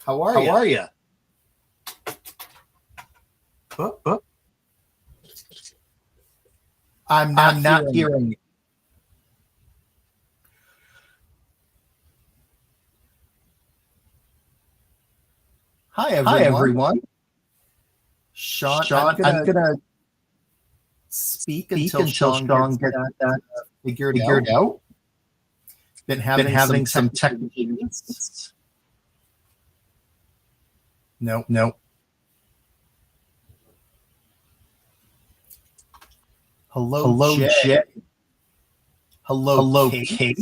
How are you? I'm not hearing you. Hi, everyone. Shawn, I'm gonna speak until Shawn gets that figured out. Been having some technical issues. No. Hello, Jay. Hello, Kate.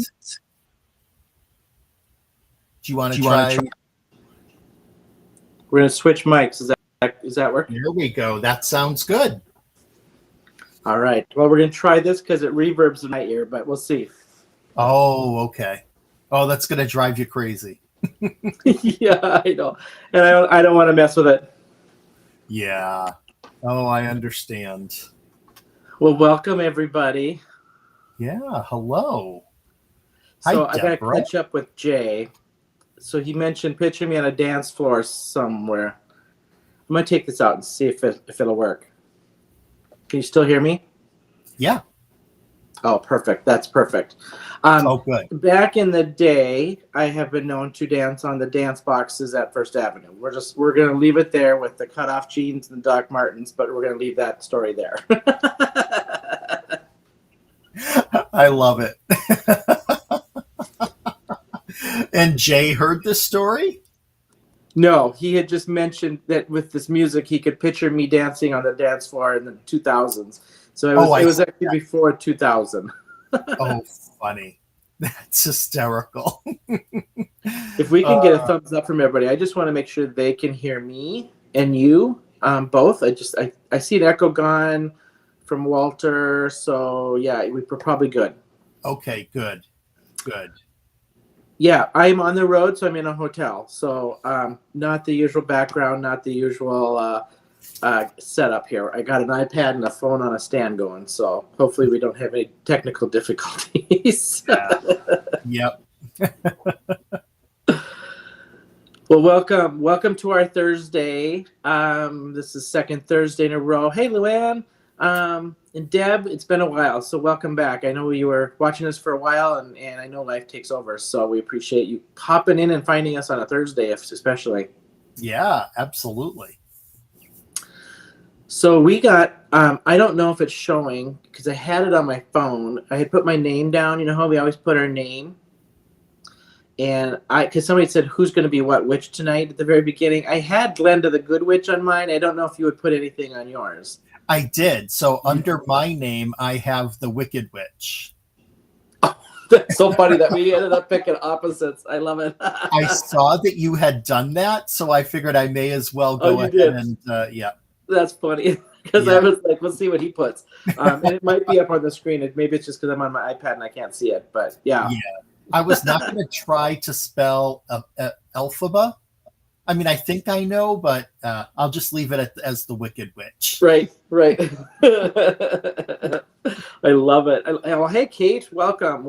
Do you want to try? We're gonna switch mics. Does that work? There we go. That sounds good. All right. Well, we're gonna try this because it reverbs in my ear, but we'll see. Oh, okay. Oh, that's gonna drive you crazy. Yeah, I know, and I don't want to mess with it. Yeah. Oh, I understand. Well, welcome everybody. Yeah. Hello. So Hi, I gotta Deborah. catch up with Jay. So he mentioned picture me on a dance floor somewhere. I'm gonna take this out and see if it'll work. Can you still hear me? Yeah. Oh, perfect. That's perfect. Oh, good. Back in the day, I have been known to dance on the dance boxes at First Avenue. We're gonna leave it there with the cutoff jeans and Doc Martens, but we're gonna leave that story there. I love it. And Jay heard this story? No, he had just mentioned that with this music, he could picture me dancing on the dance floor in the 2000s. So it was actually before 2000. Oh, funny. That's hysterical. If we can get a thumbs up from everybody, I just want to make sure they can hear me and you both. I see an echo gone from Walter. So yeah, we're probably good. Okay, good. Good. Yeah, I'm on the road, so I'm in a hotel. So not the usual background, not the usual setup here. I got an iPad and a phone on a stand going, so hopefully we don't have any technical difficulties. Yep. Well, welcome to our Thursday. This is second Thursday in a row. Hey, Luann, and Deb, it's been a while, so welcome back. I know you were watching us for a while, and I know life takes over, so we appreciate you popping in and finding us on a Thursday, especially. Yeah, absolutely. So we got, I don't know if it's showing, because I had it on my phone. I had put my name down. You know how we always put our name? And because somebody said, who's going to be what witch tonight at the very beginning. I had Glenda the Good Witch on mine. I don't know if you would put anything on yours. I did. So under my name, I have the Wicked Witch. Oh, that's so funny that we ended up picking opposites. I love it. I saw that you had done that, so I figured I may as well go ahead and, yeah. That's funny. Because I was like, let's see what he puts. And it might be up on the screen. Maybe it's just because I'm on my iPad and I can't see it. But yeah. Yeah. I was not going to try to spell Elphaba. I mean, I think I know, but I'll just leave it as the Wicked Witch. Right. I love it. Oh, hey, Kate. Welcome.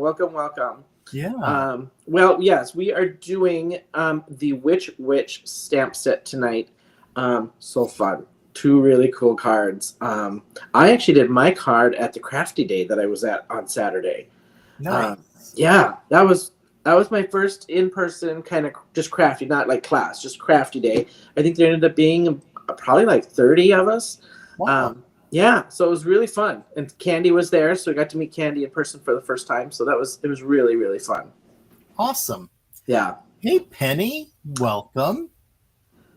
Yeah. Well, yes, we are doing the Witch stamp set tonight. So fun. 2 really cool cards. I actually did my card at the Crafty Day that I was at on Saturday. Nice. Yeah, that was my first in-person kind of just crafty, not like class, just crafty day. I think there ended up being probably like 30 of us. Wow. Yeah, so it was really fun. And Candy was there, so I got to meet Candy in person for the first time. So it was really, really fun. Awesome. Yeah. Hey, Penny, welcome.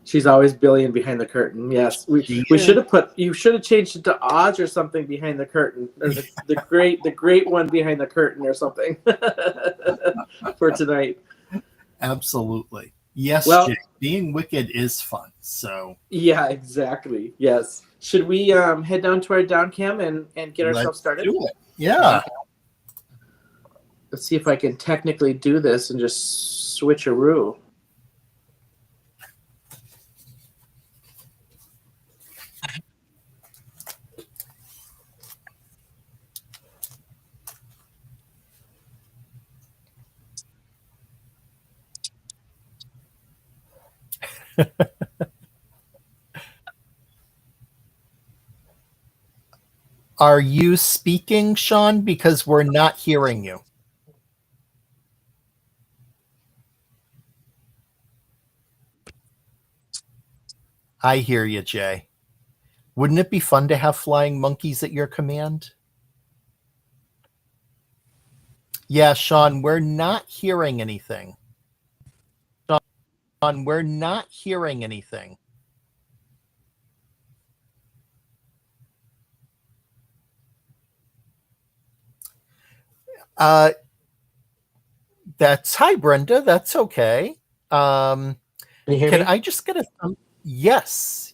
She's always billion behind the curtain. Yes, we should have you should have changed it to Oz or something behind the curtain, or the great one behind the curtain or something for tonight. Absolutely. Yes, well, Jay, being wicked is fun. So yeah, exactly. Yes. Should we head down to our down cam and get ourselves started? Do it. Yeah. Let's see if I can technically do this and just switcheroo. Are you speaking, Shawn? Because we're not hearing you. I hear you, Jay. Wouldn't it be fun to have flying monkeys at your command? Yeah, Shawn, we're not hearing anything. Shawn, we're not hearing anything. That's hi, Brenda. That's okay. Can you hear me? I just get a yes.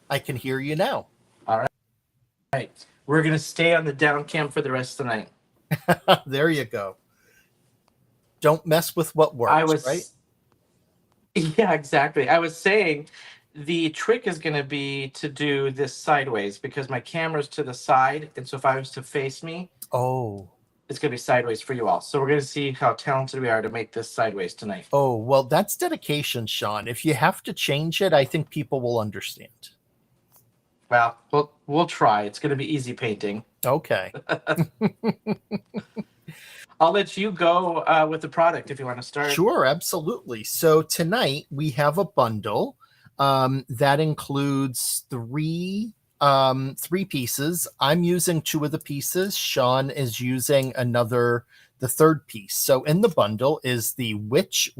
I can hear you now. All right. We're gonna stay on the down cam for the rest of the night. There you go. Don't mess with what works, right? Yeah, exactly. I was saying the trick is going to be to do this sideways because my camera's to the side. And so if I was to face me, Oh. it's going to be sideways for you all. So we're going to see how talented we are to make this sideways tonight. Oh, well, that's dedication, Shawn. If you have to change it, I think people will understand. Well, we'll try. It's going to be easy painting. Okay. I'll let you go with the product if you want to start. Sure, absolutely. So tonight we have a bundle that includes three pieces. I'm using two of the pieces. Shawn is using the third piece. So in the bundle is the Witch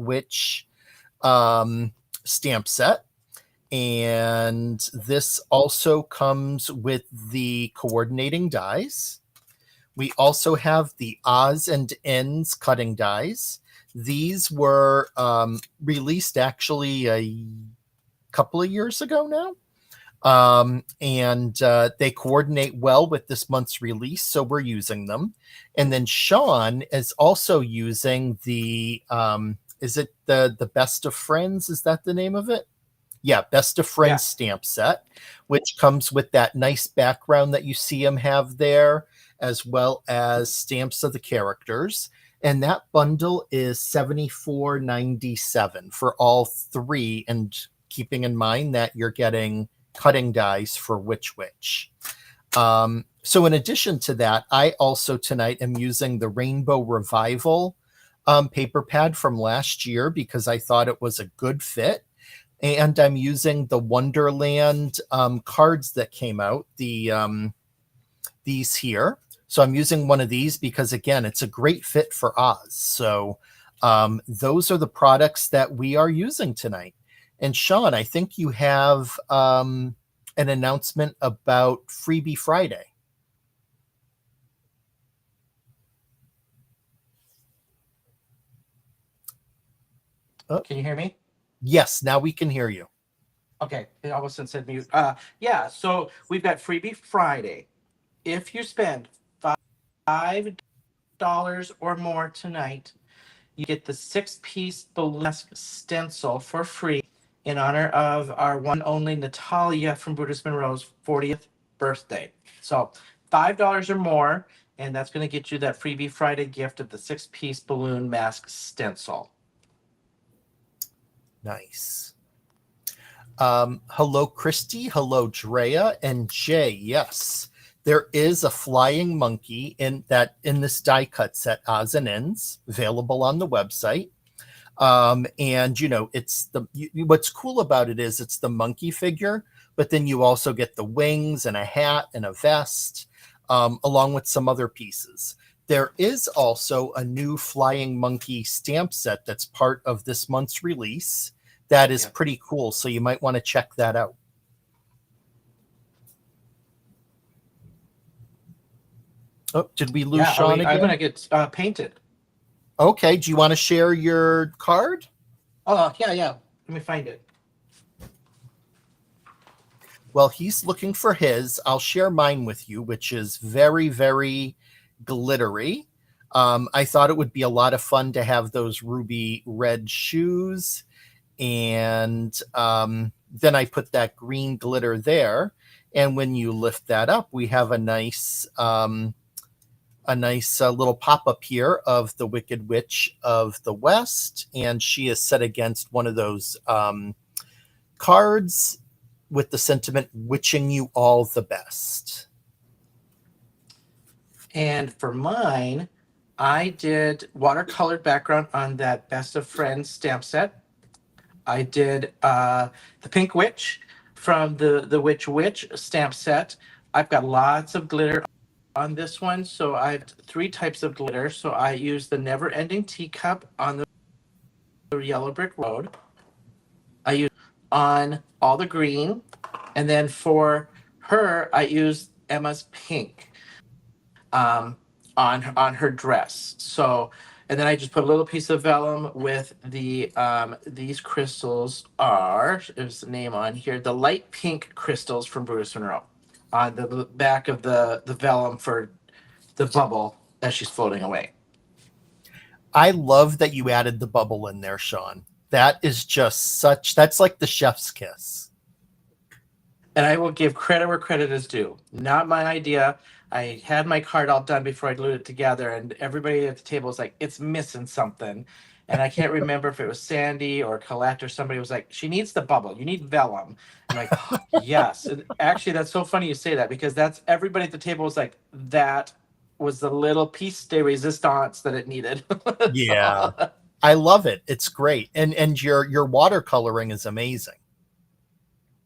stamp set. And this also comes with the coordinating dies. We also have the Oz and Ends cutting dies. These were released actually a couple of years ago now. And they coordinate well with this month's release, so we're using them. And then Shawn is also using the is it the Best of Friends? Is that the name of it? Yeah, Best of Friends stamp set, which comes with that nice background that you see him have there, as well as stamps of the characters. And that bundle is $74.97 for all three, and keeping in mind that you're getting cutting dies for Witch. So in addition to that, I also tonight am using the Rainbow Revival paper pad from last year because I thought it was a good fit. And I'm using the Wonderland cards that came out, these here. So I'm using one of these because, again, it's a great fit for Oz. So those are the products that we are using tonight. And Shawn, I think you have an announcement about Freebie Friday. Oh. Can you hear me? Yes, now we can hear you. Okay, it all of a sudden said mute. Yeah, so we've got Freebie Friday. If you spend $5 or more tonight, you get the 6-piece balloon stencil for free in honor of our one only Natalia from Brutus Monroe's 40th birthday. So $5 or more, and that's going to get you that Freebie Friday gift of the 6-piece balloon mask stencil. Nice. Hello, Christy. Hello, Drea and Jay. Yes, there is a flying monkey in this die cut set, Oz and Ends, available on the website. And it's what's cool about it is it's the monkey figure, but then you also get the wings and a hat and a vest, along with some other pieces. There is also a new flying monkey stamp set that's part of this month's release. That is pretty cool. So you might want to check that out. Oh, did we lose Shawn again? I'm going to get painted. Okay. Do you want to share your card? Oh, yeah. Let me find it. Well, he's looking for his. I'll share mine with you, which is very, very glittery. I thought it would be a lot of fun to have those ruby red shoes. And then I put that green glitter there. And when you lift that up, we have a nice little pop-up here of the Wicked Witch of the West. And she is set against one of those cards with the sentiment, witching you all the best. And for mine, I did watercolor background on that Best of Friends stamp set. I did the Pink Witch from the Witch stamp set. I've got lots of glitter on this one. So I have 3 types of glitter. So I use the Never Ending Teacup on the Yellow Brick Road. I use on all the green. And then for her, I used Emma's pink on her dress. So, and then I just put a little piece of vellum with the these crystals are, there's the name on here, the light pink crystals from Brutus Monroe on the back of the vellum for the bubble as she's floating away. I love that you added the bubble in there, Shawn. That is just that's like the chef's kiss. And I will give credit where credit is due. Not my idea. I had my card all done before I glued it together, and everybody at the table was like, "It's missing something." And I can't remember if it was Sandy or Colette or somebody was like, "She needs the bubble. You need vellum." I'm like, oh, "Yes." And actually, that's so funny you say that because that's everybody at the table was like, "That was the little piece de resistance that it needed." Yeah. So, I love it. It's great. And your watercoloring is amazing.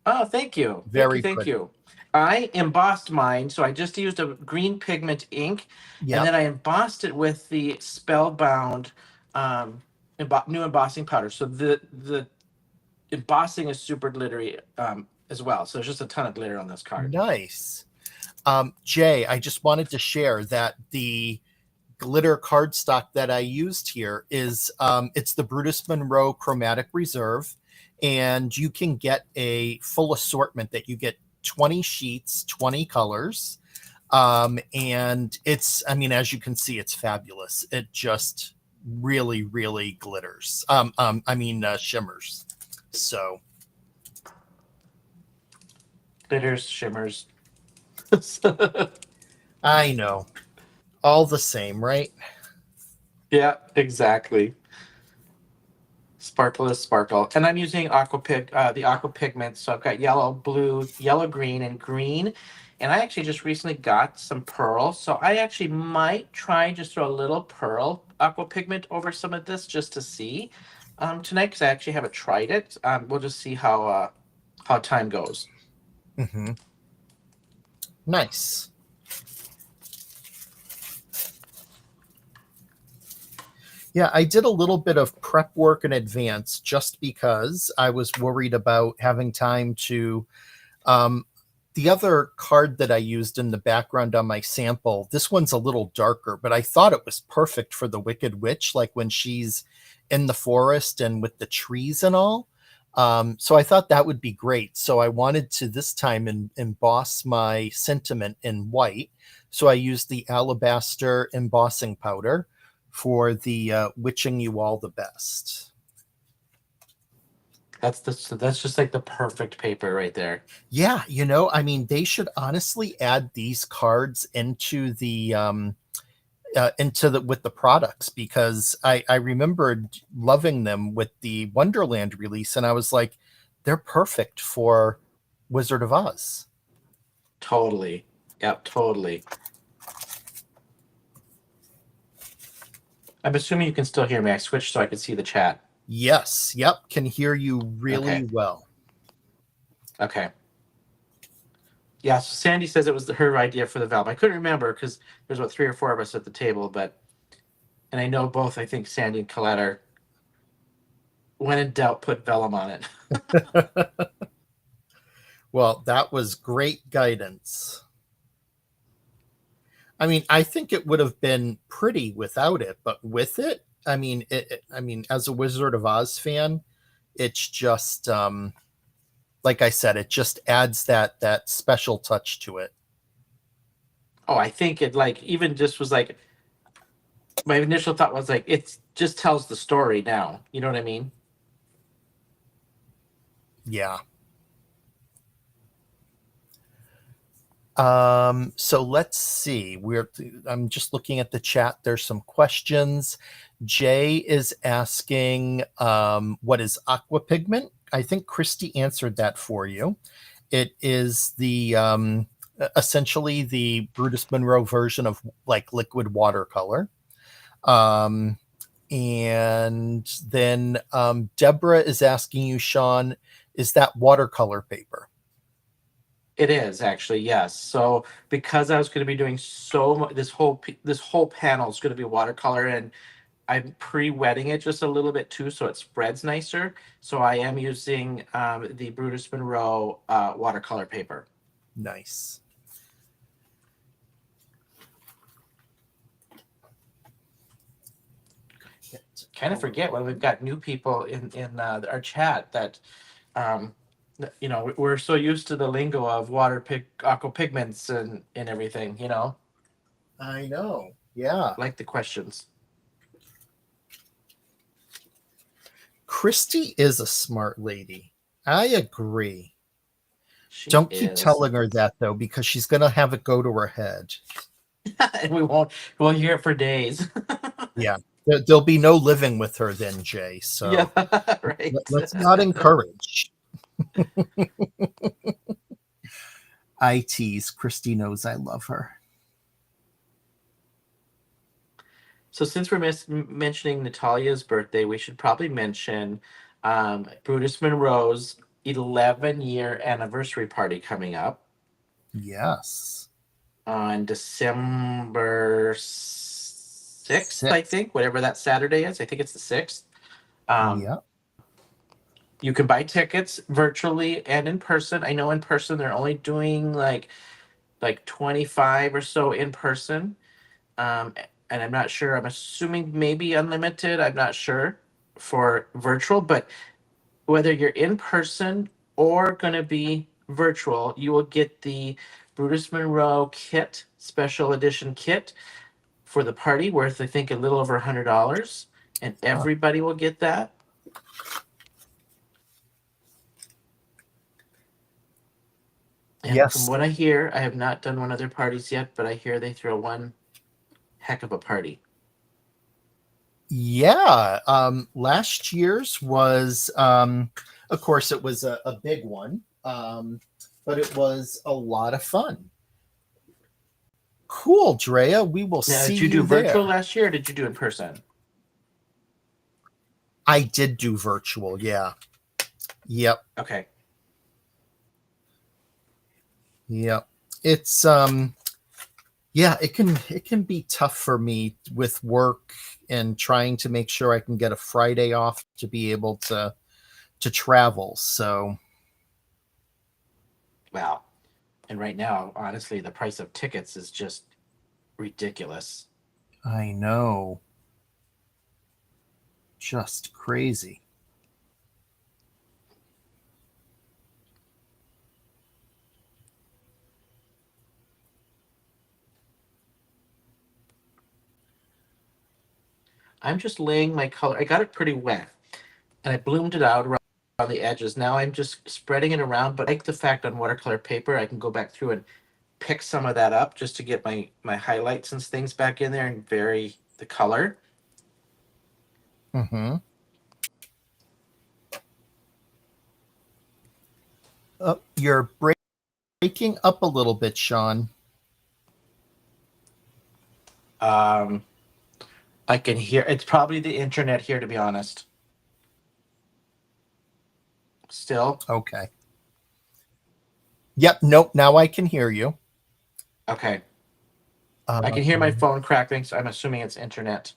oh, thank you. Thank you. Very Thank pretty. you. I embossed mine, so I just used a green pigment ink, and Yep. then I embossed it with the Spellbound new embossing powder. So the embossing is super glittery as well. So there's just a ton of glitter on this card. Nice. Jay, I just wanted to share that the glitter cardstock that I used here is it's the Brutus Monroe Chromatic Reserve, and you can get a full assortment that you get 20 sheets, 20 colors. And it's, I mean, as you can see, it's fabulous. It just really, really glitters. Shimmers. So Glitters, shimmers. I know, all the same, right? Yeah, exactly. Sparkle is sparkle. And I'm using the aqua pigments. So I've got yellow, blue, yellow, green, and green. And I actually just recently got some pearl. So I actually might try and just throw a little pearl aqua pigment over some of this just to see tonight because I actually haven't tried it. We'll just see how time goes. Mm-hmm. Nice. Yeah, I did a little bit of prep work in advance just because I was worried about having time to. Um, the other card that I used in the background on my sample, this one's a little darker, but I thought it was perfect for the Wicked Witch, like when she's in the forest and with the trees and all. So I thought that would be great. So I wanted to this time emboss my sentiment in white. So I used the alabaster embossing powder for the witching you all the best. That's just like the perfect paper right there. Yeah, I mean, they should honestly add these cards into the with the products because I remembered loving them with the Wonderland release, and I was like, they're perfect for Wizard of Oz. Totally. Yep, totally. I'm assuming you can still hear me. I switched so I could see the chat. Yes, yep, can hear you really Okay. well. Okay. Yeah, so Sandy says it was her idea for the valve. I couldn't remember because there's about 3 or 4 of us at the table, and I know both. I think Sandy and Colette are, when in doubt, put vellum on it. Well, that was great guidance. I mean, I think it would have been pretty without it, but with it, I mean, I mean, as a Wizard of Oz fan, it's just like I said, it just adds that special touch to it. Oh, I think it like even just was like my initial thought was like it just tells the story now. You know what I mean? Yeah. So let's see. I'm just looking at the chat. There's some questions. Jay is asking, what is aqua pigment? I think Christy answered that for you. It is the essentially the Brutus Monroe version of like liquid watercolor. Um, and then Deborah is asking you, Shawn, is that watercolor paper? It is actually, yes. So because I was going to be doing so much, this whole panel is going to be watercolor, and I'm pre-wetting it just a little bit too, so it spreads nicer. So I am using the Brutus Monroe watercolor paper. Nice. Kind of forget when we've got new people in our chat that we're so used to the lingo of aqua pigments and everything, I know. Yeah. like the questions. Christy is a smart lady. I agree. She Don't keep is. telling her that though, because she's gonna have it go to her head. And we'll hear it for days. Yeah. There'll be no living with her then, Jay. Yeah, So right. let's not encourage. I tease. Christy knows I love her. So since we're mentioning Natalia's birthday, we should probably mention Brutus Monroe's 11-year anniversary party coming up Yes. on December 6th, I 6. think, whatever that Saturday is. I think it's the 6th. Um, Yep. you can buy tickets virtually and in person. I know in person they're only doing like 25 or so in person. Um, and I'm not sure. I'm assuming maybe unlimited. I'm not sure for virtual, but whether you're in person or going to be virtual, you will get the Brutus Monroe kit, special edition kit for the party, worth I think a little over $100, and everybody will get that. And from Yes. what I hear, I have not done one of their parties yet, but I hear they throw one heck of a party. Yeah. Last year's was, of course, it was a big one, but it was a lot of fun. Cool, Drea. We will Now, see did you do you virtual there. last year or did you do in person? I did do virtual. Yeah. Yep. Okay. Yep. It's yeah, it can be tough for me with work and trying to make sure I can get a Friday off to be able to travel. So Wow. And right now, honestly, the price of tickets is just ridiculous. I know. Just crazy. I'm just laying my color. I got it pretty wet and I bloomed it out around the edges. Now I'm just spreading it around, but I like the fact on watercolor paper, I can go back through and pick some of that up just to get my highlights and things back in there and vary the color. Mm-hmm. You're breaking up a little bit, Shawn. Um, I can hear it's probably the internet here, to be honest. Still, Okay. Yep. Nope. Now I can hear you. okay. I can hear my Um, phone crackling, so I'm assuming it's internet.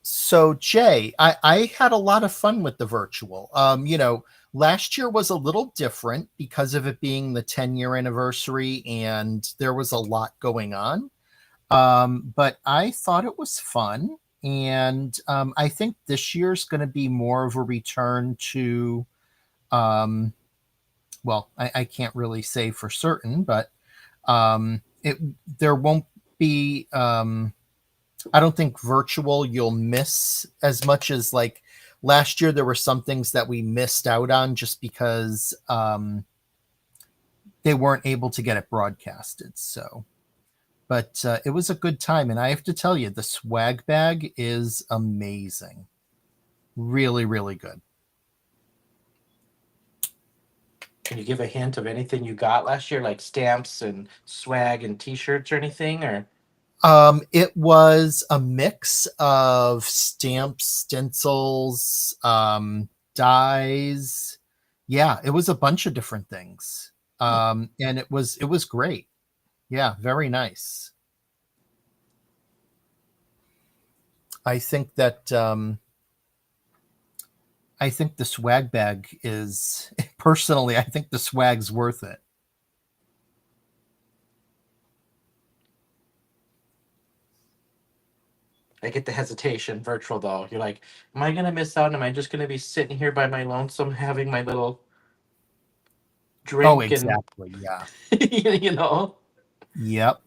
so Jay, I had a lot of fun with the virtual. Last year was a little different because of it being the 10-year anniversary and there was a lot going on. But I thought it was fun. And I think this year's going to be more of a return to, um, well, I can't really say for certain, but it there won't be. I don't think virtual you'll miss as much as like last year. There were some things that we missed out on just because they weren't able to get it broadcasted. So but it was a good time. And I have to tell you, the swag bag is amazing. Really, really good. Can you give a hint of anything you got last year, like stamps and swag and T-shirts or anything? Or It was a mix of stamps, stencils, dyes. Yeah, it was a bunch of different things. And it was great. Yeah, very nice. I think that I think the swag bag is personally, I think the swag's worth it. I get the hesitation virtual though. You're like, am I gonna miss out? Am I just gonna be sitting here by my lonesome having my little Oh, drink and exactly. Yeah. you know? Yep.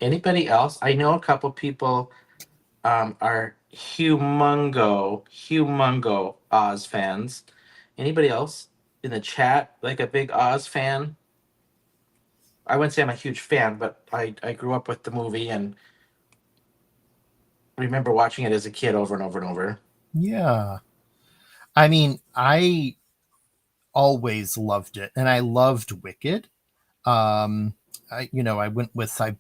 Anybody else? I know a couple people are humongo Oz fans. Anybody else in the chat like a big Oz fan? I wouldn't say I'm a huge fan, but I grew up with the movie and remember watching it as a kid over and over and over. Yeah. I mean, I always loved it, and I loved Wicked. I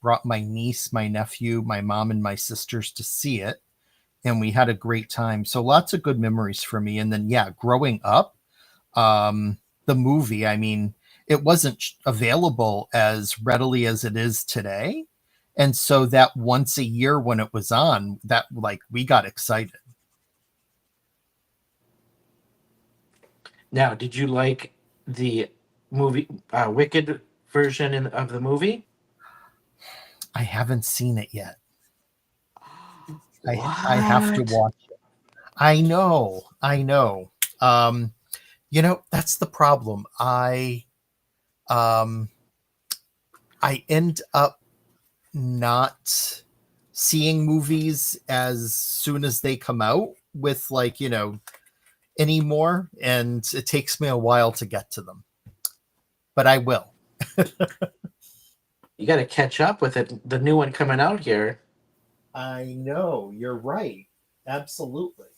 brought my niece, my nephew, my mom, and my sisters to see it, and we had a great time. So lots of good memories for me. And then, yeah, growing up, the movie, I mean, it wasn't available as readily as it is today. And so that once a year when it was on, that like we got excited. Now, did you like the movie Wicked version of the movie? I haven't seen it yet. I have to What? watch it. I know. I know. That's the problem. Um I end up not seeing movies as soon as they come out with anymore, and it takes me a while to get to them. But I will. You got to catch up with it. The new one coming out here. I know, you're right. Absolutely.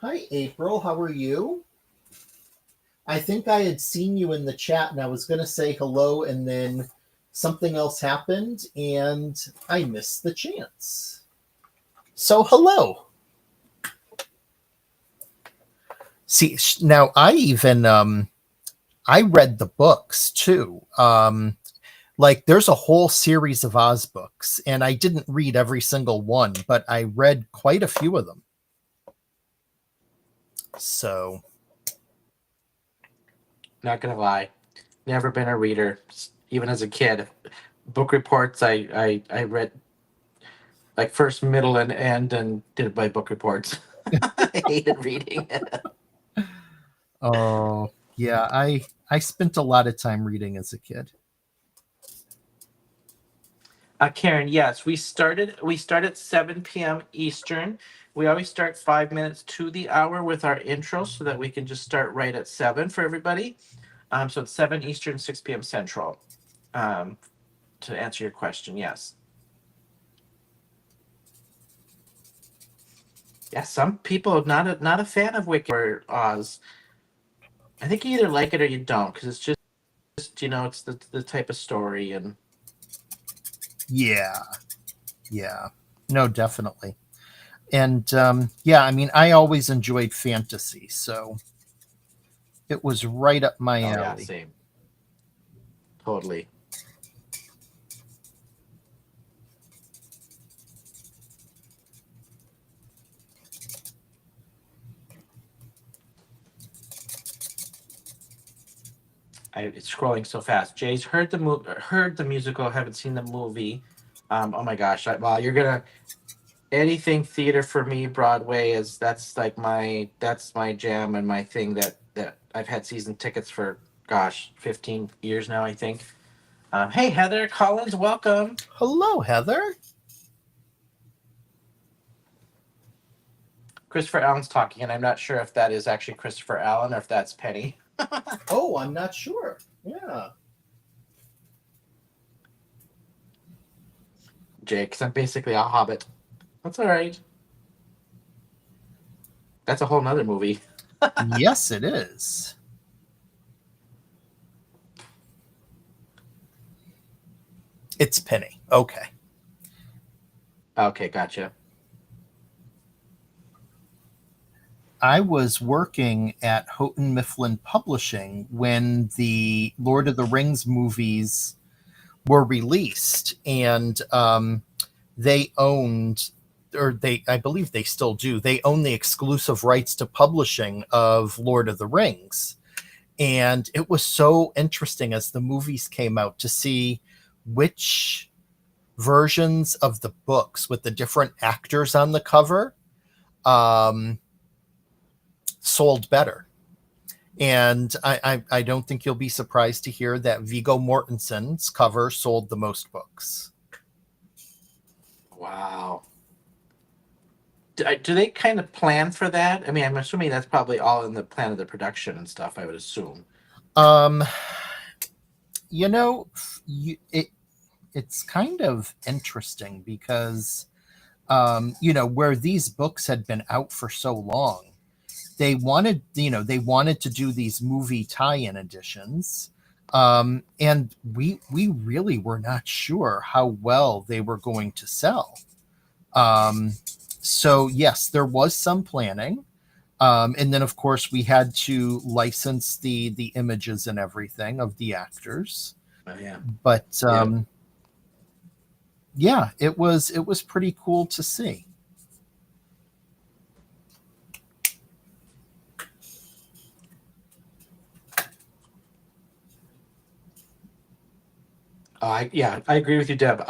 Hi, April. How are you? I think I had seen you in the chat and I was going to say hello, and then something else happened and I missed the chance. So, hello. See, now I read the books too. Like there's a whole series of Oz books, and I didn't read every single one, but I read quite a few of them. So, Not gonna lie, never been a reader, even as a kid. Book reports, I read like first, middle, and end, and did it by book reports. I hated reading. oh yeah, I spent a lot of time reading as a kid. Karen, yes, we start at 7 p.m. Eastern. We always start 5 minutes to the hour with our intro so that we can just start right at 7 for everybody. So it's 7 Eastern, 6 p.m. Central. To answer your question, yes. Yeah, some people not a fan of Wicked or Oz. I think you either like it or you don't, because it's just it's the type of story. And Yeah. Yeah. No, definitely. And yeah, I mean, I always enjoyed fantasy, so it was right up my oh yeah, alley. same, totally. It's scrolling so fast. Jay's heard the musical, haven't seen the movie. Oh my gosh! Well, you're gonna anything theater for me. Broadway is that's my jam and my thing that I've had season tickets for. Gosh, 15 years now, I think. Hey, Heather Collins, welcome. Hello, Heather. Christopher Allen's talking, and I'm not sure if that is actually Christopher Allen or if that's Penny. Oh, I'm not sure. Yeah. Jay, because I'm basically a hobbit. That's all right. That's a whole nother movie. Yes, it is. It's Penny. Okay. Okay, gotcha. I was working at Houghton Mifflin Publishing when the Lord of the Rings movies were released, and they owned, I believe they still do, they own the exclusive rights to publishing of Lord of the Rings. And it was so interesting as the movies came out to see which versions of the books with the different actors on the cover sold better. And I don't think you'll be surprised to hear that Viggo Mortensen's cover sold the most books. Wow. Do they kind of plan for that? I mean, I'm assuming that's probably all in the plan of the production and stuff, I would assume. Um, you know, it's kind of interesting because, where these books had been out for so long, they wanted to do these movie tie-in editions. And we really were not sure how well they were going to sell. So yes, there was some planning. And then of course we had to license the images and everything of the actors. Oh, yeah. But Yep. yeah, it was pretty cool to see. I agree with you, Deb.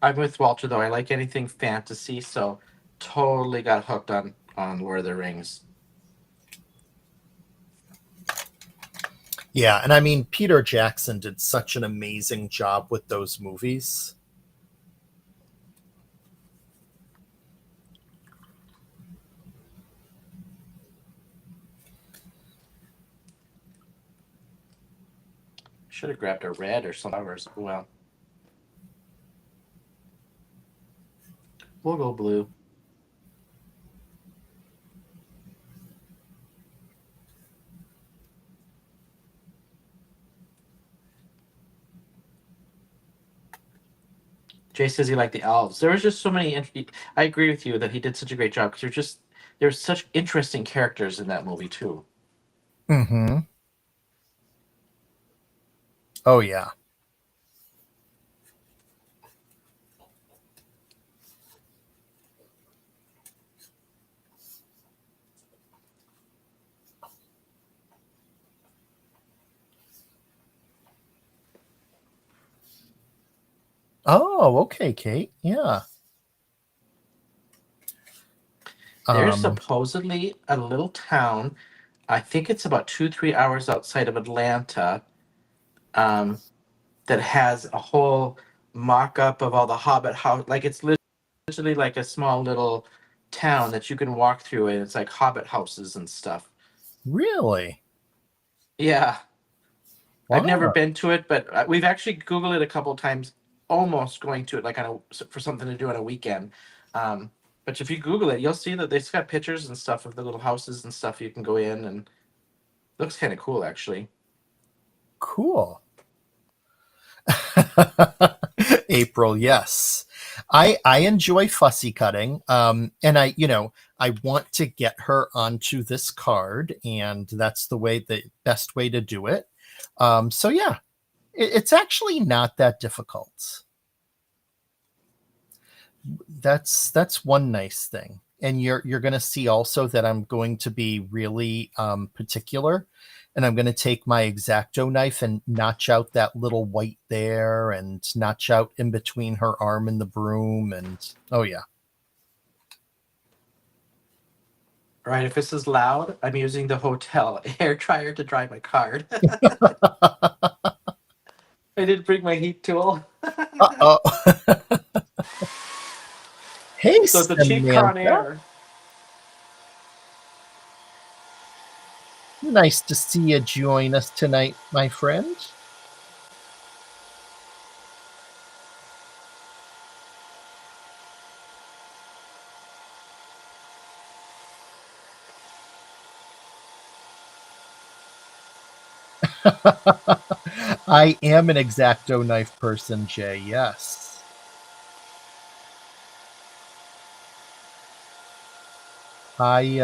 I'm with Walter though. I like anything fantasy, so totally got hooked on Lord of the Rings. Yeah, and I mean Peter Jackson did such an amazing job with those movies. Should have grabbed a red or some others. Well, we'll go blue. Jay says he liked the elves. There was just so many. I agree with you that he did such a great job because there's such interesting characters in that movie too. Mm-hmm. Oh yeah. Oh, okay, Kate. Yeah. There's Um, supposedly a little town. I think it's about 2-3 hours outside of Atlanta. Um, that has a whole mock-up of all the Hobbit house. Like it's literally like a small little town that you can walk through, and it's like Hobbit houses and stuff. really? Yeah, I've never Wow. been to it, but we've actually Googled it a couple times, almost going to it like for something to do on a weekend. Um, but if you Google it, you'll see that they've got pictures and stuff of the little houses and stuff you can go in, and it looks kind of cool actually. Cool. April, yes. I enjoy fussy cutting. And I want to get her onto this card, and that's the best way to do it. So yeah, it's actually not that difficult. That's one nice thing. And you're going to see also that I'm going to be really particular, and I'm going to take my X-Acto knife and notch out that little white there, and notch out in between her arm and the broom, and oh yeah. All right, if this is loud, I'm using the hotel hair dryer to dry my card. I didn't bring my heat tool. Uh-oh. Hey, So it's a cheap Samantha. Conair. Nice to see you join us tonight, my friend. I am an X-Acto knife person, Jay. Yes. I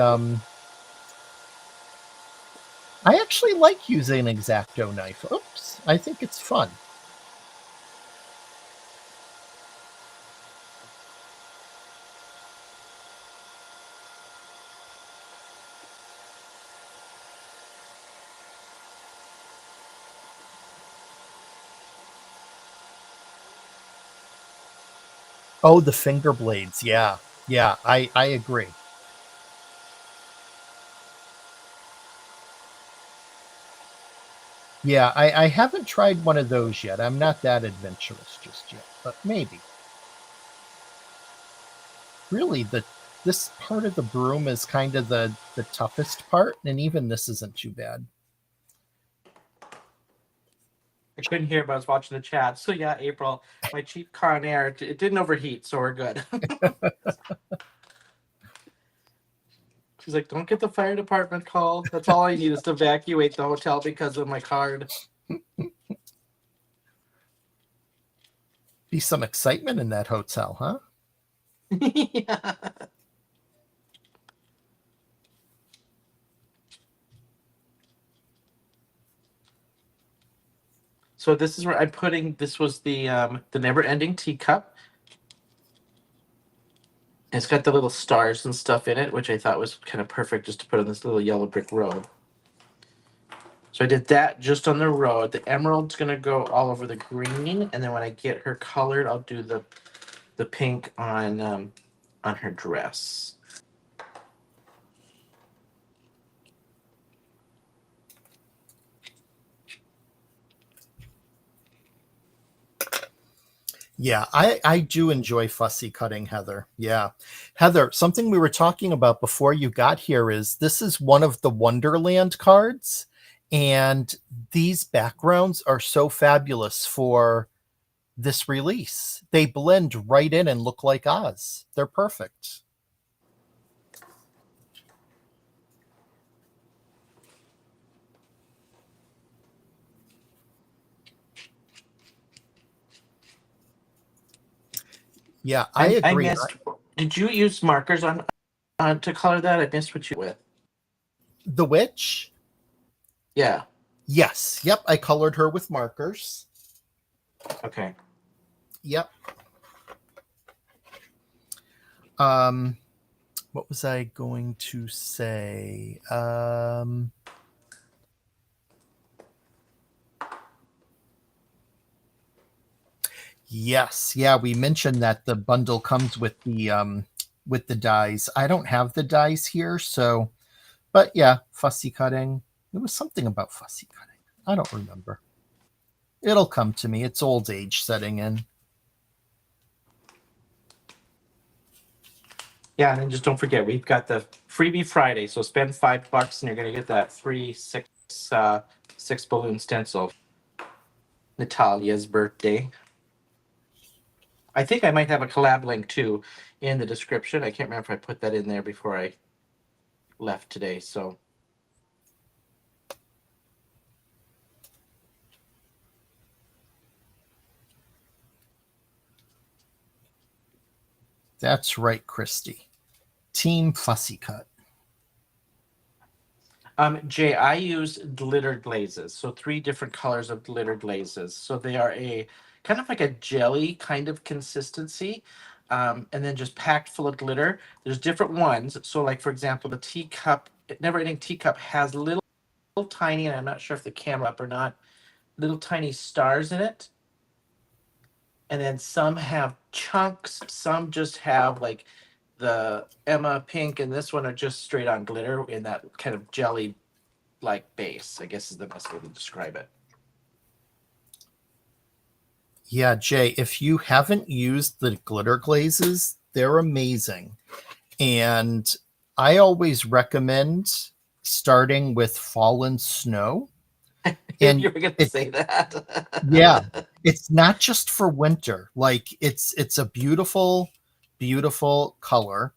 I actually like using an X-Acto knife. Oops, I think it's fun. Oh, the finger blades. Yeah. Yeah, I agree. Yeah, I haven't tried one of those yet. I'm not that adventurous just yet, but maybe. Really, this part of the broom is kind of the toughest part, and even this isn't too bad. I couldn't hear, but I was watching the chat. So yeah, April, my cheap Conair, it didn't overheat, so we're good. She's like, don't get the fire department called. That's all I need is to evacuate the hotel because of my card. Be some excitement in that hotel, huh? Yeah. So this is where I'm putting. This was the never-ending teacup. It's got the little stars and stuff in it, which I thought was kind of perfect just to put on this little yellow brick road. So I did that just on the road. The emerald's gonna go all over the green, and then when I get her colored, I'll do the pink on her dress. Yeah, I do enjoy fussy cutting, Heather. Yeah. Heather, something we were talking about before you got here is this is one of the Wonderland cards, and these backgrounds are so fabulous for this release. They blend right in and look like Oz. They're perfect. Yeah, I I agree. missed. Did you use markers on to color that? I missed what you with. The witch? Yeah. Yes. Yep, I colored her with markers. Okay. Yep. What was I going to say? Yes, yeah, we mentioned that the bundle comes with the dies. I don't have the dies here, so but yeah, fussy cutting. There was something about fussy cutting. I don't remember. It'll come to me. It's old age setting in. Yeah, and then just don't forget we've got the freebie Friday. So spend $5 and you're gonna get that free six balloon stencil. Natalia's birthday. I think I might have a collab link too in the description. I can't remember if I put that in there before I left today. So That's right, Christy. Team Fussy Cut. Jay, I use glitter glazes. So 3 different colors of glitter glazes. So they are a kind of like a jelly kind of consistency. And then just packed full of glitter. There's different ones. So like for example, the teacup, never ending teacup has little tiny, and I'm not sure if the camera up or not, little tiny stars in it. And then some have chunks, some just have like the Emma pink, and this one are just straight on glitter in that kind of jelly like base, I guess is the best way to describe it. Yeah, Jay, if you haven't used the glitter glazes, they're amazing. And I always recommend starting with fallen snow. If And you were going to say that. yeah, it's not just for winter. Like it's a beautiful, beautiful color,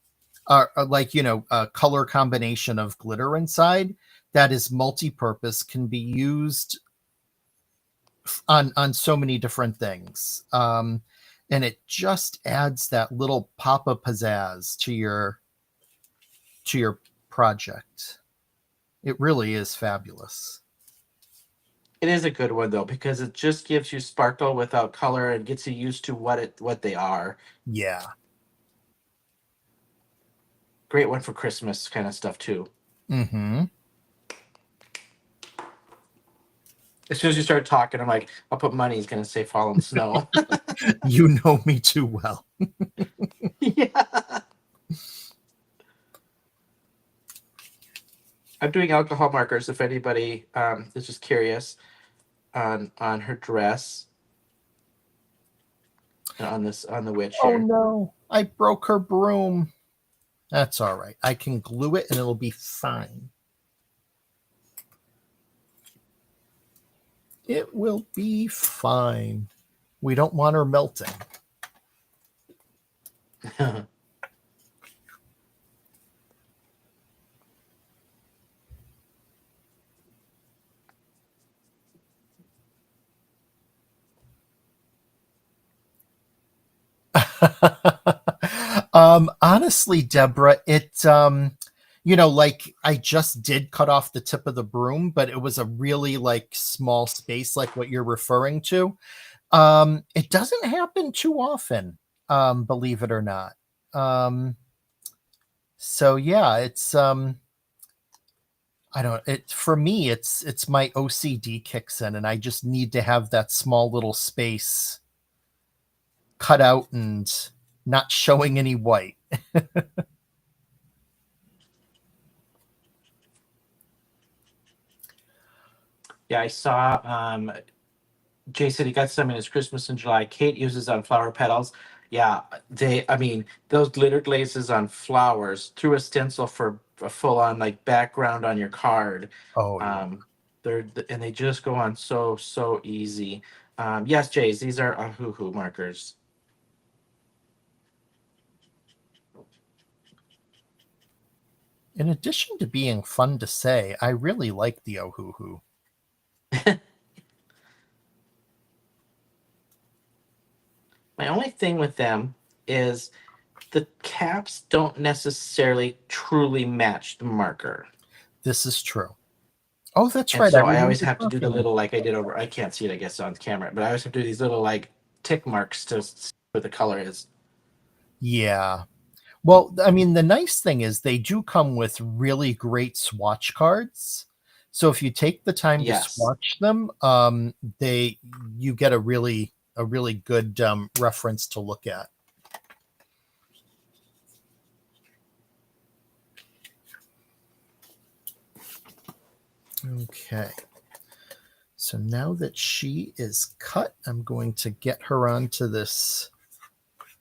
like a color combination of glitter inside that is multi-purpose, can be used on so many different things. And it just adds that little pop of pizzazz to your project. It really is fabulous. It is a good one though because it just gives you sparkle without color and gets you used to what they are. Yeah. Great one for Christmas kind of stuff too. Mm-hmm. As soon as you start talking, I'm like, I'll put money. He's going to say fallen snow. You know me too well. Yeah. I'm doing alcohol markers if anybody is just curious. on her dress and on the witch Oh here. no, I broke her broom. That's all right. I can glue it and it'll be fine. It will be fine. We don't want her melting. Honestly, Deborah, like I just did cut off the tip of the broom, but it was a really like small space, like what you're referring to. It doesn't happen too often, believe it or not. So yeah, I don't it for me it's my OCD kicks in and I just need to have that small little space cut out and not showing any white. Yeah, I saw Jay said he got some in his Christmas in July. Kate uses on flower petals. Yeah, I mean, those glitter glazes on flowers through a stencil for a full on like background on your card. Oh yeah. Um, and they just go on so easy. Yes, Jays, these are Ohuhu markers. In addition to being fun to say, I really like the Ohuhu. My only thing with them is the caps don't necessarily truly match the marker. This is true. Oh, that's And right. I so I always remember have to do the talking about. little like I did over. I can't see it, I guess, on camera, but I always have to do these little like tick marks to see where the color is. Yeah. Well, I mean, the nice thing is they do come with really great swatch cards. So if you take the time to Yes. swatch them, they you get a really good reference to look at. Okay. So now that she is cut, I'm going to get her onto this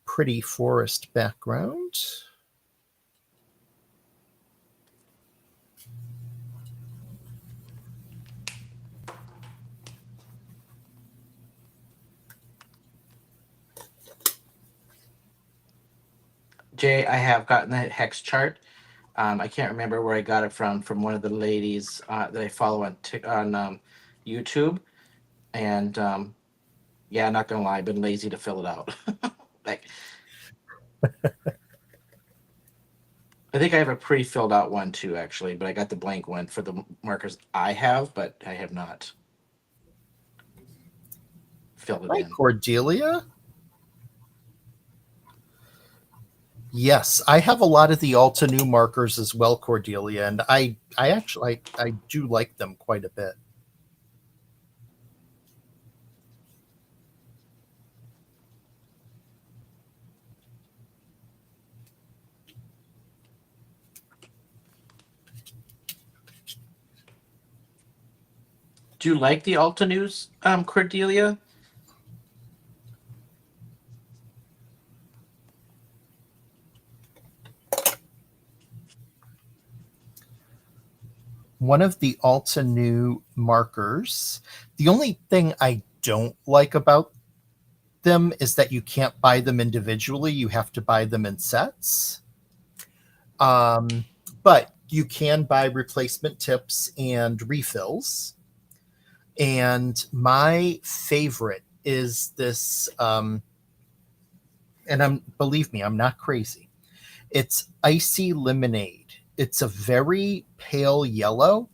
pretty forest background. Jay, I have gotten that hex chart. I can't remember where I got it from one of the ladies that I follow on YouTube, and yeah, not gonna lie, I've been lazy to fill it out. Like, I think I have a pre-filled out one too, actually, but I got the blank one for the markers I have, but I have not filled it Hi, in. Cordelia. Yes, I have a lot of the Alta New markers as well, Cordelia, and I actually I do like them quite a bit. Do you like the Alta News, Cordelia? One of the Alta New markers. The only thing I don't like about them is that you can't buy them individually. You have to buy them in sets. Um, but you can buy replacement tips and refills. And my favorite is this, and believe me, I'm not crazy. It's icy lemonade. It's a very pale yellow,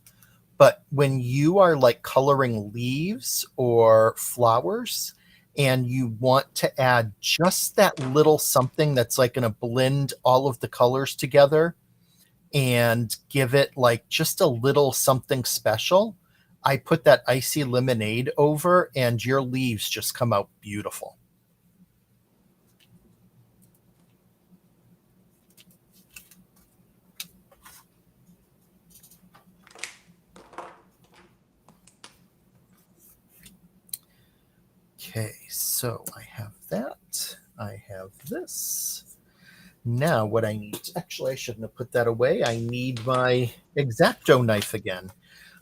but when you are like coloring leaves or flowers and you want to add just that little something that's like going to blend all of the colors together and give it like just a little something special, I put that icy lemonade over and your leaves just come out beautiful. Okay, so I have that. I have this. Now what I need, actually I shouldn't have put that away. I need my X-Acto knife again.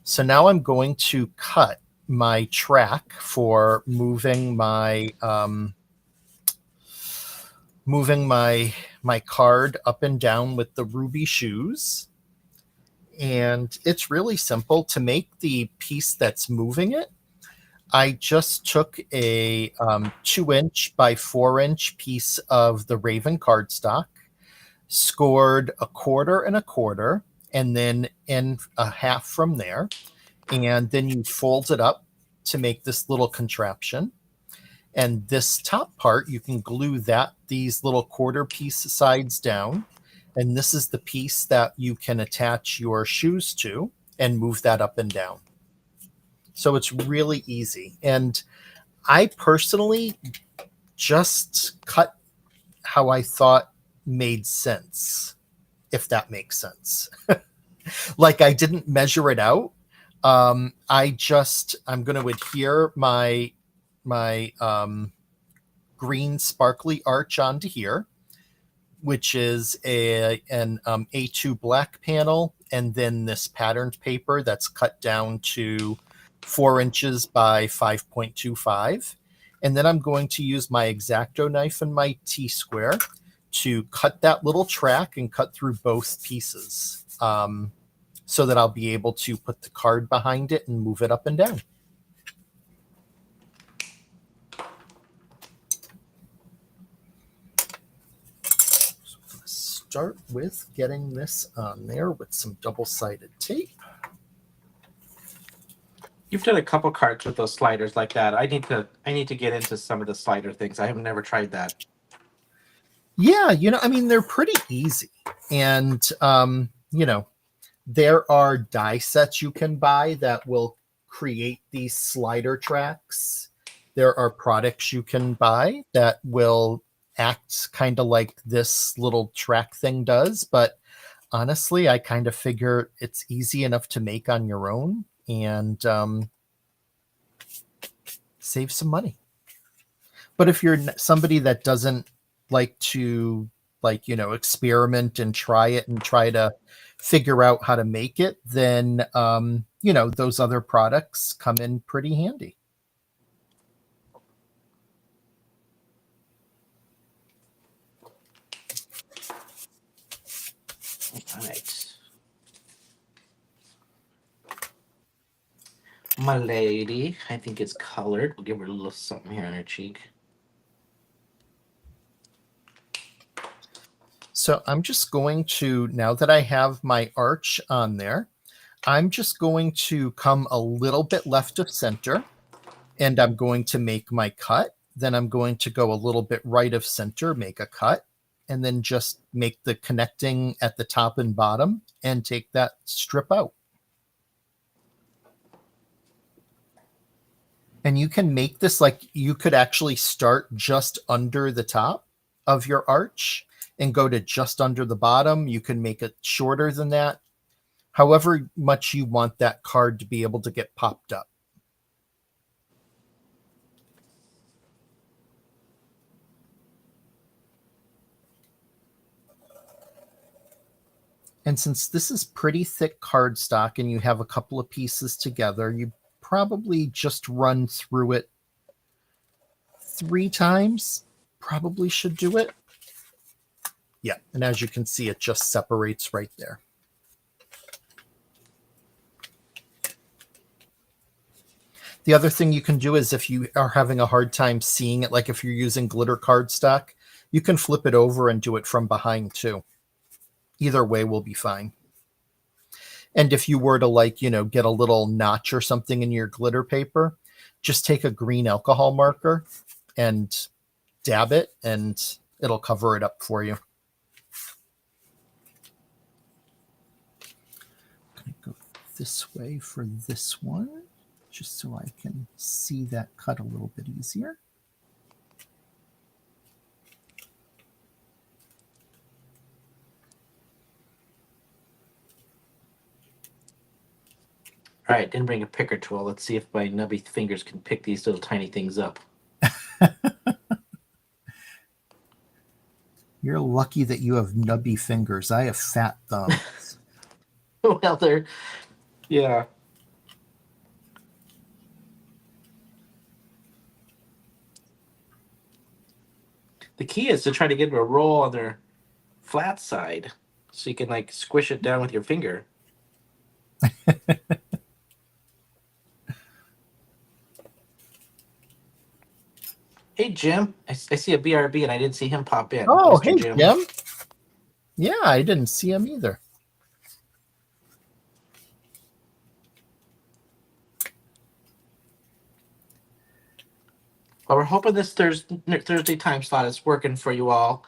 So now I'm going to cut my track for moving my my card up and down with the ruby shoes. And it's really simple. To make the piece that's moving it, I just took a 2-inch by 4-inch piece of the Raven cardstock, scored a quarter and a quarter, and then in a half from there. And then you fold it up to make this little contraption. And this top part, you can glue these little quarter piece sides down. And this is the piece that you can attach your shoes to and move that up and down. So it's really easy. And I personally just cut how I thought made sense, if that makes sense. Like I didn't measure it out. I'm going to adhere my green sparkly arch onto here, which is an A2 black panel, and then this patterned paper that's cut down to 4 inches by 5.25. And then I'm going to use my X-Acto knife and my T-square to cut that little track and cut through both pieces, so that I'll be able to put the card behind it and move it up and down. So I'm going to start with getting this on there with some double-sided tape. You've done a couple cards with those sliders like that. I need to get into some of the slider things. I have never tried that. Yeah, I mean, they're pretty easy. And, there are die sets you can buy that will create these slider tracks. There are products you can buy that will act kind of like this little track thing does. But honestly, I kind of figure it's easy enough to make on your own and save some money. But if you're somebody that doesn't like to experiment and try it and try to figure out how to make it, then those other products come in pretty handy. All right. My lady, I think it's colored. We'll give her a little something here on her cheek. So I'm just going to, now that I have my arch on there, I'm just going to come a little bit left of center, and I'm going to make my cut. Then I'm going to go a little bit right of center, make a cut, and then just make the connecting at the top and bottom and take that strip out. And you can make this like you could actually start just under the top of your arch and go to just under the bottom. You can make it shorter than that, however much you want that card to be able to get popped up. And since this is pretty thick cardstock and you have a couple of pieces together, you probably just run through it 3 times. Probably should do it. Yeah, and as you can see, it just separates right there. The other thing you can do is if you are having a hard time seeing it, like if you're using glitter cardstock, you can flip it over and do it from behind too. Either way will be fine. And if you were to get a little notch or something in your glitter paper, just take a green alcohol marker and dab it and it'll cover it up for you. I'm going to go this way for this one, just so I can see that cut a little bit easier. All right, didn't bring a picker tool. Let's see if my nubby fingers can pick these little tiny things up. You're lucky that you have nubby fingers. I have fat thumbs. Well, yeah. The key is to try to get a roll on their flat side so you can like squish it down with your finger. Hey, Jim. I see a BRB and I didn't see him pop in. Oh, Mr. hey, Jim. Jim. Yeah, I didn't see him either. Well, we're hoping this Thursday time slot is working for you all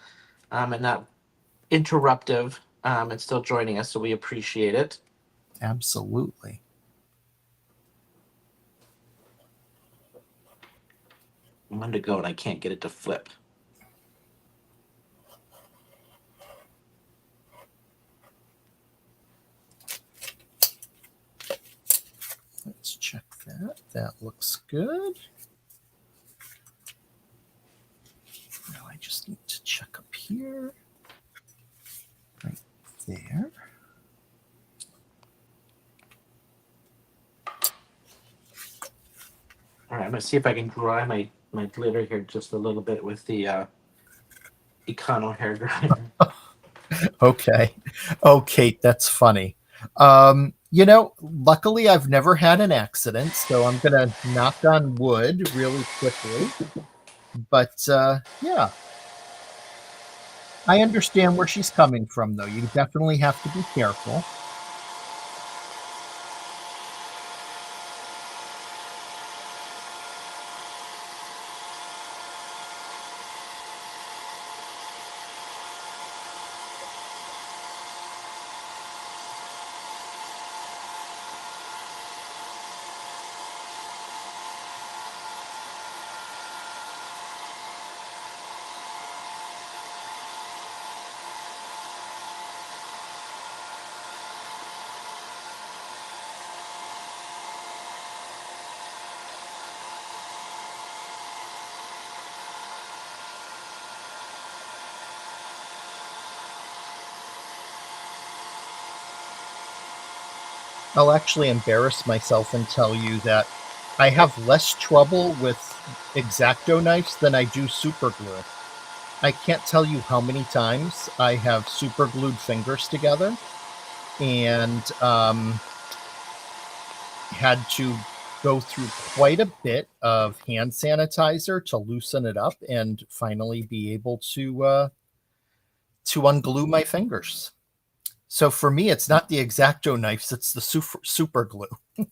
and not interruptive and still joining us, so we appreciate it. Absolutely. I'm going to go and I can't get it to flip. Let's check that. That looks good. Now I just need to check up here. Right there. All right, I'm going to see if I can dry my glitter here just a little bit with the Econo hair dryer. Okay. Oh, Kate, that's funny. Luckily I've never had an accident, so I'm going to knock on wood really quickly. But yeah. I understand where she's coming from, though. You definitely have to be careful. I'll actually embarrass myself and tell you that I have less trouble with X-Acto knives than I do super glue. I can't tell you how many times I have super glued fingers together and had to go through quite a bit of hand sanitizer to loosen it up and finally be able to unglue my fingers. So for me, it's not the X-Acto knives; it's the super glue. I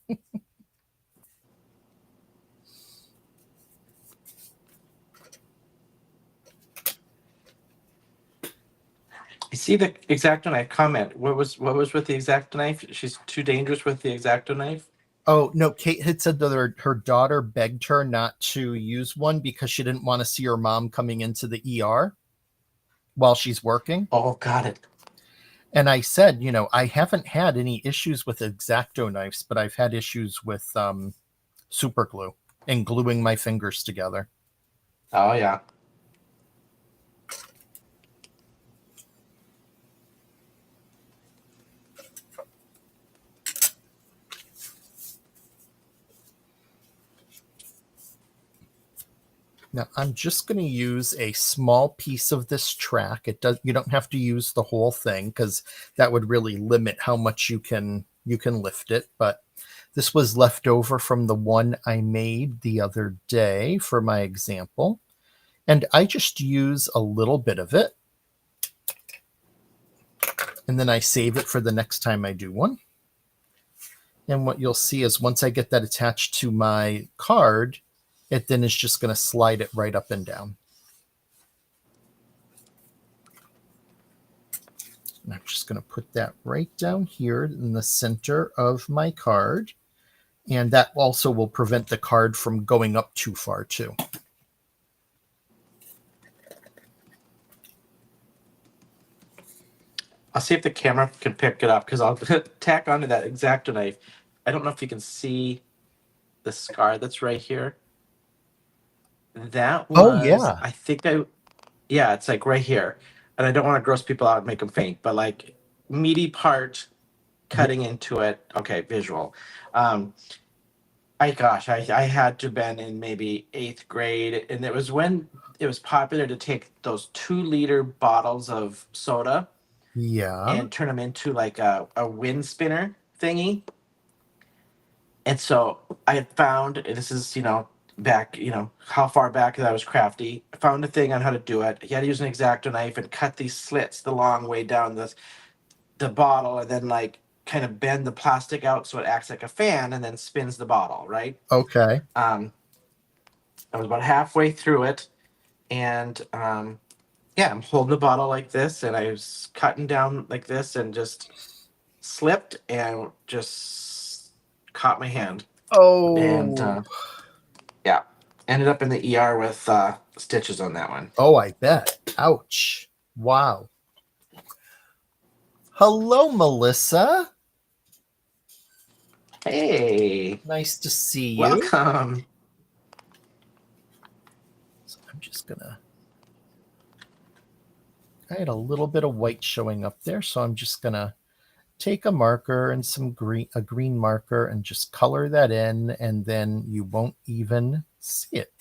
see the X-Acto knife comment. What was with the X-Acto knife? She's too dangerous with the X-Acto knife? Oh, no, Kate had said that her daughter begged her not to use one because she didn't want to see her mom coming into the ER while she's working. Oh, got it. And I said, I haven't had any issues with X-Acto knives, but I've had issues with super glue and gluing my fingers together. Oh, yeah. Now I'm just going to use a small piece of this track. You don't have to use the whole thing because that would really limit how much you can lift it. But this was left over from the one I made the other day for my example. And I just use a little bit of it. And then I save it for the next time I do one. And what you'll see is once I get that attached to my card, it then is just going to slide it right up and down. And I'm just going to put that right down here in the center of my card. And that also will prevent the card from going up too far too. I'll see if the camera can pick it up because I'll tack onto that X-Acto knife. I don't know if you can see the scar that's right here. That was, Oh, yeah. I think yeah, it's like right here. and I don't want to gross people out and make them faint, but like meaty part cutting into it. Okay, visual. I had to been in maybe 8th grade, and it was when it was popular to take those 2-liter bottles of soda Yeah. and turn them into like a wind spinner thingy. And so I had found, this is, back, how far back that I was crafty. I found a thing on how to do it. You had to use an X-Acto knife and cut these slits the long way down the bottle, and then like kind of bend the plastic out so it acts like a fan and then spins the bottle, right? Okay. I was about halfway through it, and yeah, I'm holding the bottle like this, and I was cutting down like this, and just slipped and just caught my hand, and Oh. yeah, ended up in the ER with stitches on that one. Oh, I bet. Ouch. Wow. Hello, Melissa. Hey, Nice to see you. welcome. So I'm just gonna. I had a little bit of white showing up there, so I'm just gonna take a marker and a green marker, and just color that in, and then you won't even see it.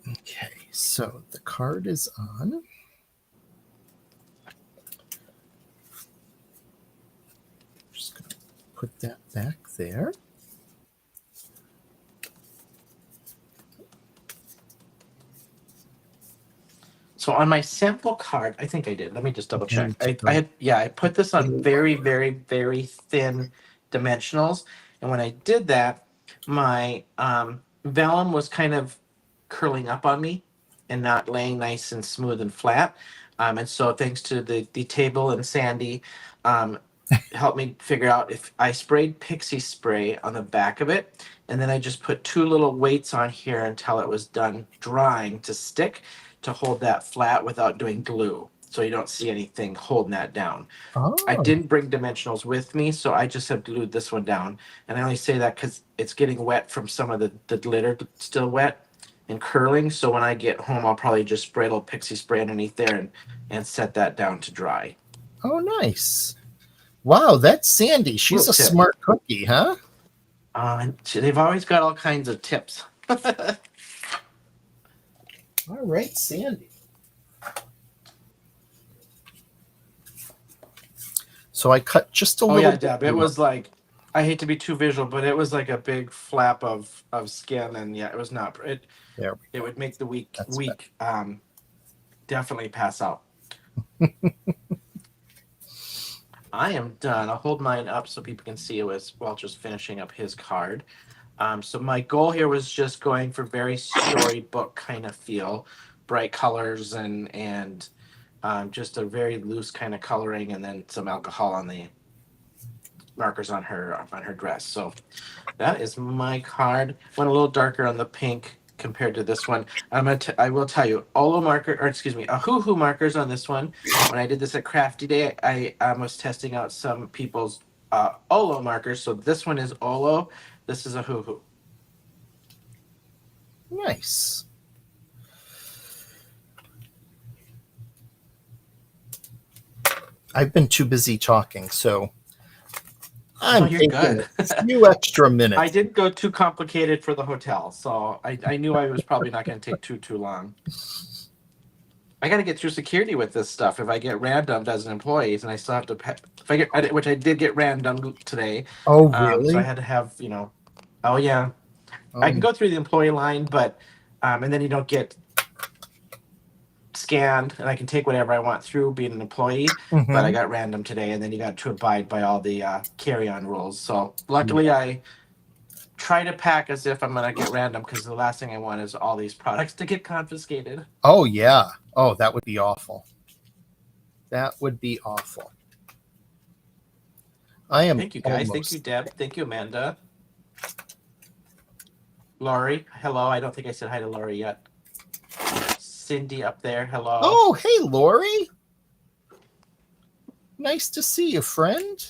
Okay, so the card is on. Just gonna put that back there. So on my sample card, I think I did. Let me just double check. And I put this on very, very, very thin dimensionals, and when I did that, my vellum was kind of curling up on me and not laying nice and smooth and flat. And so thanks to the table and Sandy, helped me figure out if I sprayed pixie spray on the back of it, and then I just put 2 little weights on here until it was done drying to stick, to hold that flat without doing glue, so you don't see anything holding that down. I didn't bring dimensionals with me, so I just have glued this one down. And I only say that because it's getting wet from some of the glitter still wet and curling. So when I get home, I'll probably just spray a little pixie spray underneath there and set that down to dry. Oh, nice. Wow, that's Sandy. She's Little a tip. smart cookie, huh? They've always got all kinds of tips. All right, Sandy. So I cut just a little. Oh yeah, Deb. It was like, I hate to be too visual, but it was like a big flap of skin, and yeah, it was not. There it would make the week better. definitely pass out. I am done. I'll hold mine up so people can see it as Walter's finishing up his card. So my goal here was just going for very storybook kind of feel, bright colors and just a very loose kind of coloring, and then some alcohol on the markers on her dress. So that is my card. Went a little darker on the pink compared to this one. I will tell you, Hoo markers on this one. When I did this at Crafty Day, I was testing out some people's Olo markers. So this one is Olo. This is a Hoo. Nice. I've been too busy talking, so I'm you're taking good. a few extra minutes. I didn't go too complicated for the hotel, so I knew I was probably not going to take too long. I got to get through security with this stuff. If I get randomed as an employee, and I still have to which I did get randomed today. Oh, really? So I had to have, oh yeah. I can go through the employee line, but and then you don't get scanned, and I can take whatever I want through being an employee. Mm-hmm. But I got random today, and then you got to abide by all the carry-on rules. So luckily, I try to pack as if I'm going to get random, because the last thing I want is all these products to get confiscated. Oh, yeah. Oh, that would be awful. That would be awful. I am. Thank you, guys. Thank you, Deb. Thank you, Amanda. Laurie, hello. I don't think I said hi to Laurie yet. Cindy up there, hello. Oh, hey, Laurie. Nice to see you, friend.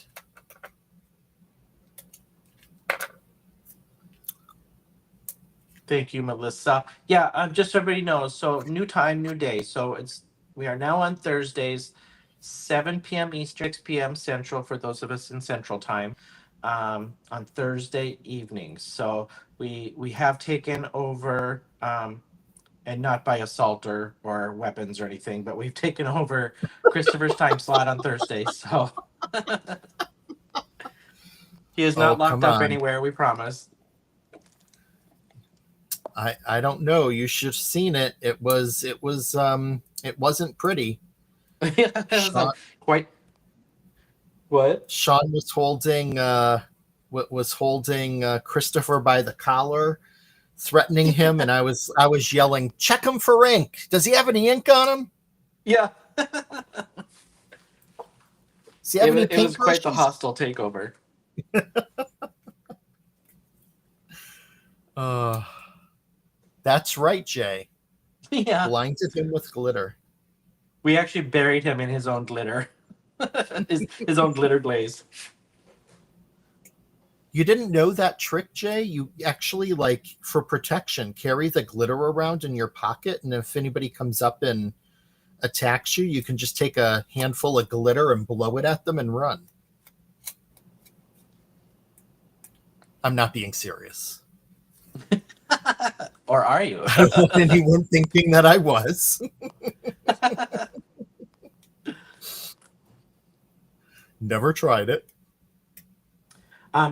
Thank you, Melissa. Yeah, just so everybody knows. So new time, new day. So we are now on Thursdays, 7 p.m. Eastern, 6 p.m. Central for those of us in Central Time, on Thursday evenings. So we have taken over, and not by assault or weapons or anything, but we've taken over Christopher's time slot on Thursdays. So he is Oh, not locked come up on. anywhere. We promise. I don't know. You should have seen it. It wasn't pretty. Yeah, Shawn, quite. What? Shawn was holding Christopher by the collar, threatening him, and I was yelling, "Check him for ink. Does he have any ink on him? Yeah. Does he have any It was quite the paintbrushes?" hostile takeover. Uh, that's right, Jay. Yeah. Blinded him with glitter. We actually buried him in his own glitter. his own glitter glaze. You didn't know that trick, Jay? You actually, like, for protection, carry the glitter around in your pocket, and if anybody comes up and attacks you, you can just take a handful of glitter and blow it at them and run. I'm not being serious. Or are you? I don't want anyone thinking that I was. Never tried it.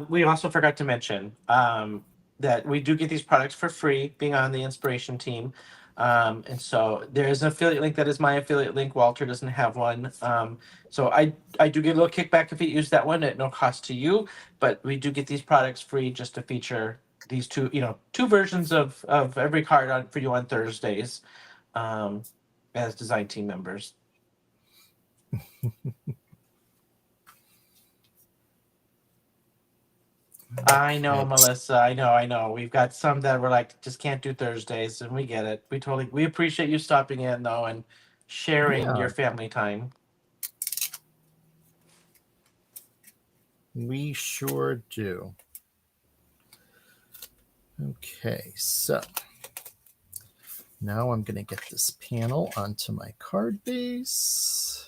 We also forgot to mention that we do get these products for free being on the inspiration team. And so there is an affiliate link that is my affiliate link. Walter doesn't have one. So I do get a little kickback if you use that one at no cost to you, but we do get these products free just to feature these two versions of every card for you on Thursdays, as design team members. I know, Melissa. I know. We've got some that we're like, just can't do Thursdays, and we get it. We appreciate you stopping in though and sharing Yeah, your family time. we sure do. Okay, so now I'm going to get this panel onto my card base.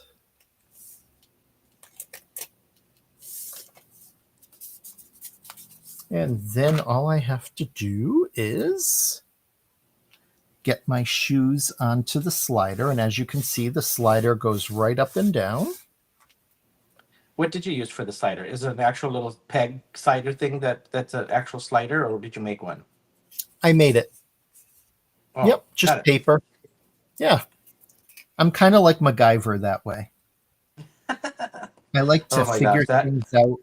And then all I have to do is get my shoes onto the slider. And as you can see, the slider goes right up and down. What did you use for the slider? Is it an actual little peg slider thing that's an actual slider, or did you make one? I made it. Oh, Yep, just paper. Yeah. I'm kind of like MacGyver that way. I like to figure things out.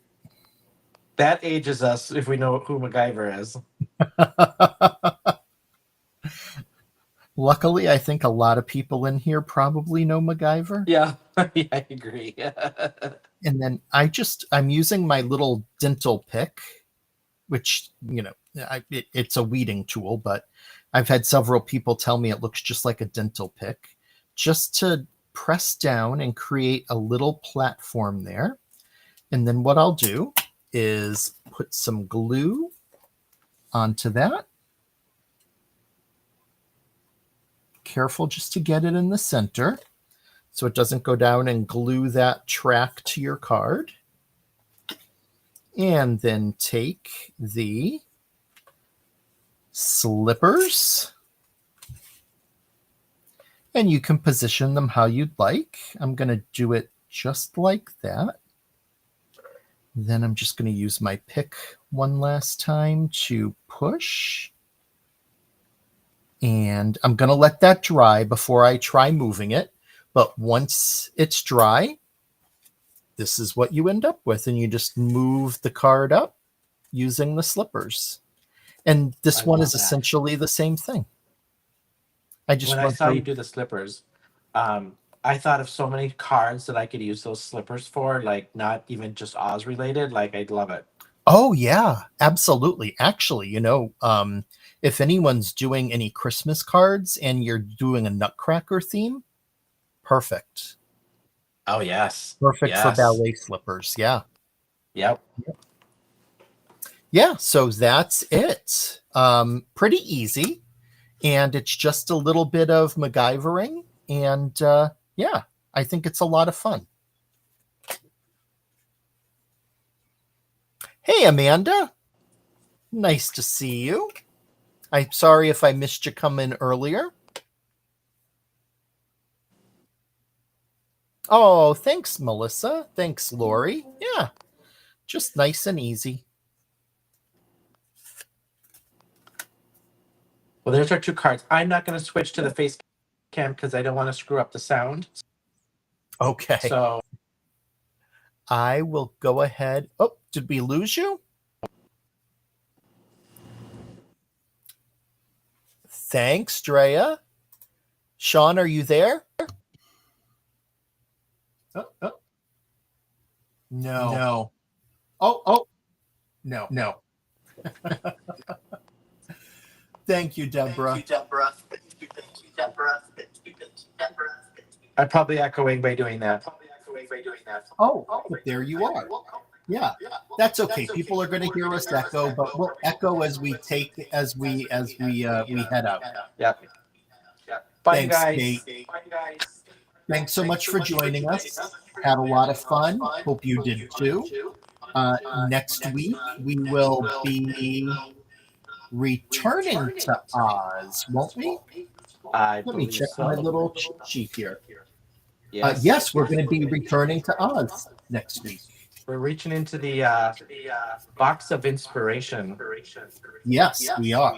That ages us if we know who MacGyver is. Luckily, I think a lot of people in here probably know MacGyver. Yeah, yeah, I agree. And then I'm using my little dental pick, which, it's a weeding tool, but I've had several people tell me it looks just like a dental pick, just to press down and create a little platform there. And then what I'll do is put some glue onto that. Careful just to get it in the center so it doesn't go down and glue that track to your card. And then take the slippers, and you can position them how you'd like. I'm going to do it just like that. Then I'm just going to use my pick one last time to push. And I'm going to let that dry before I try moving it. But once it's dry, this is what you end up with. And you just move the card up using the slippers. And this one is essentially the same thing. When I saw you do the slippers, I thought of so many cards that I could use those slippers for, like not even just Oz related. Like, I'd love it. Oh, yeah, absolutely. Actually, if anyone's doing any Christmas cards and you're doing a Nutcracker theme, perfect. Oh, yes. Perfect for ballet slippers. Yeah. Yep. yeah, so that's it. Pretty easy, and it's just a little bit of MacGyvering, and yeah, I think it's a lot of fun. Hey, Amanda. Nice to see you. I'm sorry if I missed you come in earlier. Oh, thanks, Melissa. Thanks, Lori. Yeah, just nice and easy. Well, there's our 2 cards. I'm not going to switch to the face cam because I don't want to screw up the sound. Okay. So I will go ahead. Oh, did we lose you? Thanks, Drea. Shawn, are you there? Oh. No. Oh. No. Thank you, Deborah. I'm probably echoing by doing that. Oh, but there you are. Yeah, that's okay. People are going to hear us echo, but we'll echo as we head out. Yeah. Bye, Thanks, guys. Kate. Thanks so much for joining us. Had a lot of fun. Hope you did too. Next week we will be returning to Oz, won't we? Let me check my little cheat sheet here. Yes, we're going to be returning to Oz next week. We're reaching into the box of inspiration. Yes, we are.